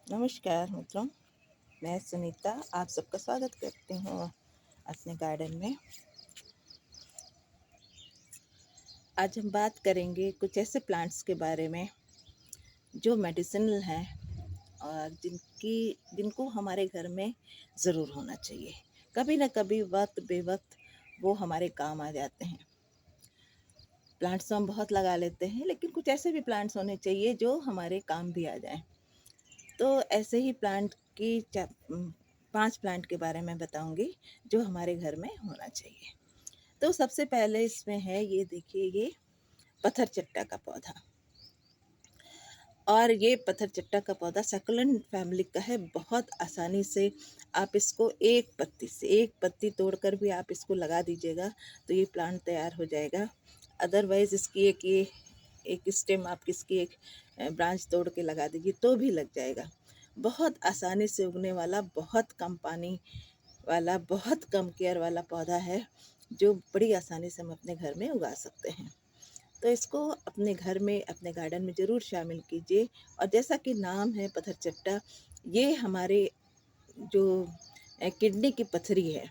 नमस्कार मित्रों, मैं सुनीता आप सबका स्वागत करती हूँ अपने गार्डन में। आज हम बात करेंगे कुछ ऐसे प्लांट्स के बारे में जो मेडिसिनल हैं और जिनको हमारे घर में ज़रूर होना चाहिए। कभी ना कभी वक्त बेवक्त वो हमारे काम आ जाते हैं। प्लांट्स तो हम बहुत लगा लेते हैं, लेकिन कुछ ऐसे भी प्लांट्स होने चाहिए जो हमारे काम भी आ जाएं। तो ऐसे ही प्लांट की 5 प्लांट के बारे में बताऊंगी जो हमारे घर में होना चाहिए। तो सबसे पहले इसमें है, ये देखिए, ये पत्थर चट्टा का पौधा। और ये पत्थर चट्टा का पौधा सक्युलेंट फैमिली का है। बहुत आसानी से आप इसको एक पत्ती तोड़कर भी आप इसको लगा दीजिएगा तो ये प्लांट तैयार हो जाएगा। अदरवाइज़ इसकी एक स्टेम आप किसकी एक ब्रांच तोड़ के लगा दीजिए तो भी लग जाएगा। बहुत आसानी से उगने वाला, बहुत कम पानी वाला, बहुत कम केयर वाला पौधा है जो बड़ी आसानी से हम अपने घर में उगा सकते हैं। तो इसको अपने घर में, अपने गार्डन में ज़रूर शामिल कीजिए। और जैसा कि नाम है पत्थर चट्टा, ये हमारे जो किडनी की पथरी है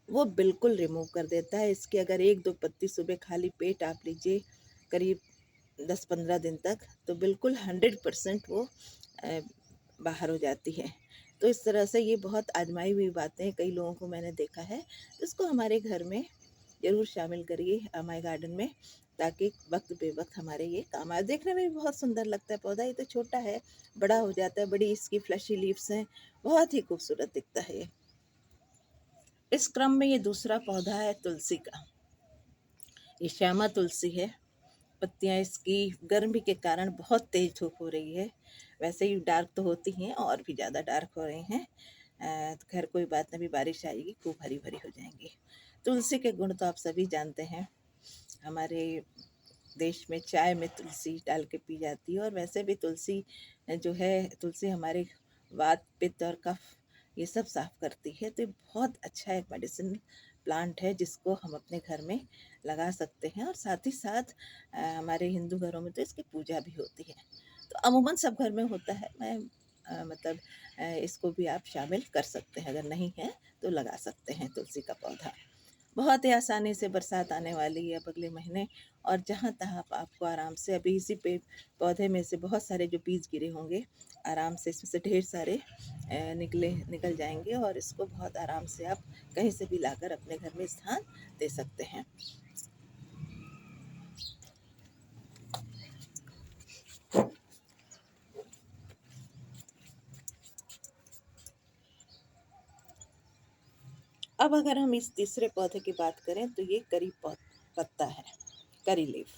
वो बिल्कुल रिमूव कर देता है। इसकी अगर 1-2 पत्ती सुबह खाली पेट आप लीजिए करीब 10-15 दिन तक, तो बिल्कुल 100% वो अ, बाहर हो जाती है। तो इस तरह से ये बहुत आजमाई हुई बातें हैं, कई लोगों को मैंने देखा है। इसको हमारे घर में ज़रूर शामिल करिए, हमारे गार्डन में, ताकि वक्त बेवक्त हमारे ये काम आए। देखने में भी बहुत सुंदर लगता है पौधा। ये तो छोटा है, बड़ा हो जाता है, बड़ी इसकी फ्लैशी लीव्स हैं, बहुत ही खूबसूरत दिखता है ये। इस क्रम में ये दूसरा पौधा है तुलसी का। ये श्यामा तुलसी है। पत्तियां इसकी गर्मी के कारण बहुत तेज धूप हो रही है, वैसे ही डार्क तो होती हैं और भी ज़्यादा डार्क हो रही हैं। तो खैर कोई बात नहीं, बारिश आएगी खूब हरी भरी हो जाएंगी। तुलसी के गुण तो आप सभी जानते हैं। हमारे देश में चाय में तुलसी डाल के पी जाती है। और वैसे भी तुलसी जो है, तुलसी हमारे वात पित्त और कफ ये सब साफ करती है। तो ये बहुत अच्छा एक मेडिसिन प्लांट है जिसको हम अपने घर में लगा सकते हैं। और साथ ही साथ हमारे हिंदू घरों में तो इसकी पूजा भी होती है। तो अमूमन सब घर में होता है। मैं मतलब इसको भी आप शामिल कर सकते हैं, अगर नहीं है तो लगा सकते हैं तुलसी का पौधा। बहुत ही आसानी से बरसात आने वाली है अब अगले महीने, और जहाँ तहाँ आपको आराम से, अभी इसी पे पौधे में से बहुत सारे जो बीज गिरे होंगे, आराम से इसमें से ढेर सारे निकल जाएंगे और इसको बहुत आराम से आप कहीं से भी लाकर अपने घर में स्थान दे सकते हैं। अब अगर हम इस तीसरे पौधे की बात करें तो ये करी पत्ता है, करी लीफ।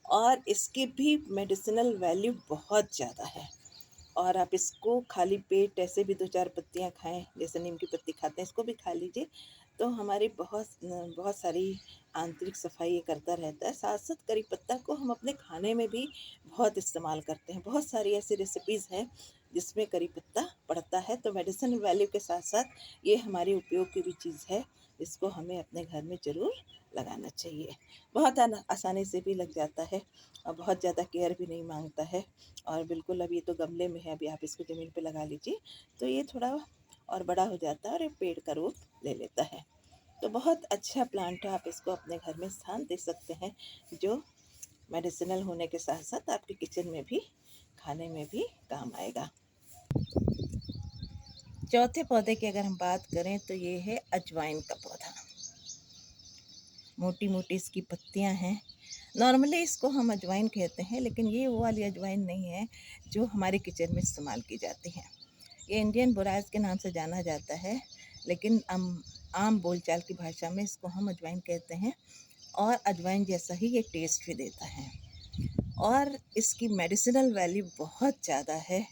और इसकी भी मेडिसिनल वैल्यू बहुत ज़्यादा है। और आप इसको खाली पेट ऐसे भी 2-4 पत्तियाँ खाएं, जैसे नीम की पत्ती खाते हैं, इसको भी खा लीजिए तो हमारी बहुत बहुत सारी आंतरिक सफाई ये करता रहता है। साथ साथ करी पत्ता को हम अपने खाने में भी बहुत इस्तेमाल करते हैं। बहुत सारी ऐसी रेसिपीज़ हैं जिसमें करी पत्ता पड़ता है। तो मेडिसिन वैल्यू के साथ साथ ये हमारे उपयोग की भी चीज़ है, इसको हमें अपने घर में ज़रूर लगाना चाहिए। बहुत आसानी से भी लग जाता है और बहुत ज़्यादा केयर भी नहीं मांगता है। और बिल्कुल, अब ये तो गमले में है, अभी आप इसको ज़मीन पे लगा लीजिए तो ये थोड़ा और बड़ा हो जाता है और एक पेड़ का रूप ले लेता है। तो बहुत अच्छा प्लांट है, आप इसको अपने घर में स्थान दे सकते हैं, जो मेडिसिनल होने के साथ साथ आपके किचन में भी, खाने में भी काम आएगा। चौथे पौधे की अगर हम बात करें तो ये है अजवाइन का पौधा। मोटी मोटी इसकी पत्तियां हैं। नॉर्मली इसको हम अजवाइन कहते हैं, लेकिन ये वो वाली अजवाइन नहीं है जो हमारे किचन में इस्तेमाल की जाती है। ये इंडियन बोराइस के नाम से जाना जाता है, लेकिन आम बोलचाल की भाषा में इसको हम अजवाइन कहते हैं। और अजवाइन जैसा ही ये टेस्ट भी देता है। और इसकी मेडिसिनल वैल्यू बहुत ज़्यादा है।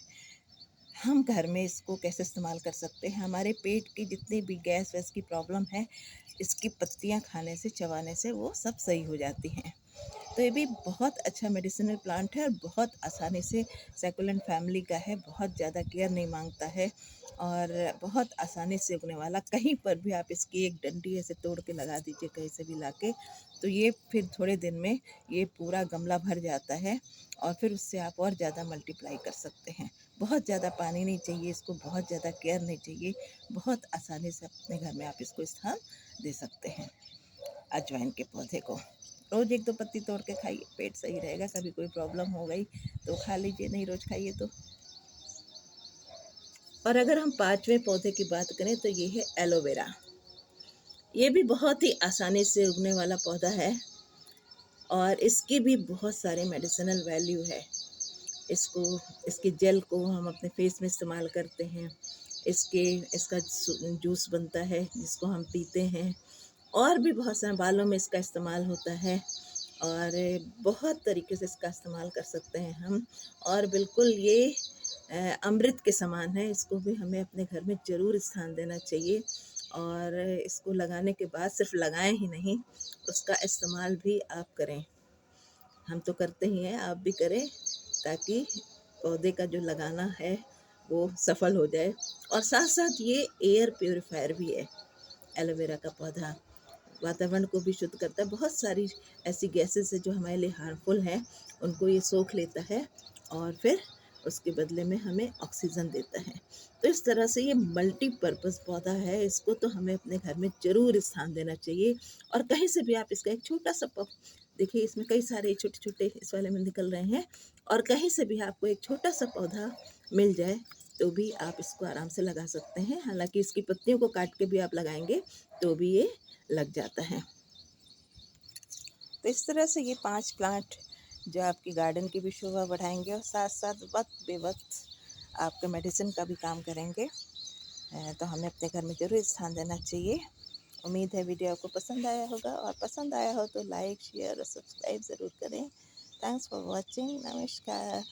हम घर में इसको कैसे इस्तेमाल कर सकते हैं, हमारे पेट की जितनी भी गैस वैस की प्रॉब्लम है, इसकी पत्तियां खाने से, चबाने से वो सब सही हो जाती हैं। तो ये भी बहुत अच्छा मेडिसिनल प्लांट है और बहुत आसानी से, सैकुलेंट फैमिली का है, बहुत ज़्यादा केयर नहीं मांगता है और बहुत आसानी से उगने वाला। कहीं पर भी आप इसकी एक डंडी ऐसे तोड़ के लगा दीजिए कहीं से भी लाके, तो ये फिर थोड़े दिन में ये पूरा गमला भर जाता है और फिर उससे आप और ज़्यादा मल्टीप्लाई कर सकते हैं। बहुत ज़्यादा पानी नहीं चाहिए इसको, बहुत ज़्यादा केयर नहीं चाहिए, बहुत आसानी से अपने घर में आप इसको स्थान दे सकते हैं। अजवाइन के पौधे को रोज़ 1-2 पत्ती तोड़ के खाइए, पेट सही रहेगा। कभी कोई प्रॉब्लम हो गई तो खा लीजिए, नहीं रोज़ खाइए तो। और अगर हम 5वें पौधे की बात करें तो ये है एलोवेरा। ये भी बहुत ही आसानी से उगने वाला पौधा है और इसकी भी बहुत सारे मेडिसिनल वैल्यू है। इसको इसके जेल को हम अपने फेस में इस्तेमाल करते हैं। इसका जूस बनता है जिसको हम पीते हैं, और भी बहुत सारे बालों में इसका इस्तेमाल होता है और बहुत तरीके से इसका इस्तेमाल कर सकते हैं हम। और बिल्कुल ये अमृत के समान है। इसको भी हमें अपने घर में ज़रूर स्थान देना चाहिए और इसको लगाने के बाद सिर्फ लगाएं ही नहीं, उसका इस्तेमाल भी आप करें। हम तो करते ही हैं, आप भी करें ताकि पौधे का जो लगाना है वो सफल हो जाए। और साथ साथ ये एयर प्योरीफायर भी है। एलोवेरा का पौधा वातावरण को भी शुद्ध करता है। बहुत सारी ऐसी गैसेस है जो हमारे लिए हार्मफुल हैं, उनको ये सोख लेता है और फिर उसके बदले में हमें ऑक्सीजन देता है। तो इस तरह से ये मल्टीपर्पज़ पौधा है, इसको तो हमें अपने घर में ज़रूर स्थान देना चाहिए। और कहीं से भी आप इसका एक छोटा सा देखिए इसमें कई सारे छोटे छोटे इस वाले में निकल रहे हैं, और कहीं से भी आपको एक छोटा सा पौधा मिल जाए तो भी आप इसको आराम से लगा सकते हैं। हालांकि इसकी पत्तियों को काट के भी आप लगाएंगे तो भी ये लग जाता है। तो इस तरह से ये 5 प्लांट जो आपकी गार्डन की भी शोभा बढ़ाएंगे और साथ साथ वक्त बेवक्त आपके मेडिसिन का भी काम करेंगे। तो हमें अपने घर में ज़रूर स्थान देना चाहिए। उम्मीद है वीडियो आपको पसंद आया होगा, और पसंद आया हो तो लाइक शेयर और सब्सक्राइब ज़रूर करें। Thanks for watching. नमस्कार।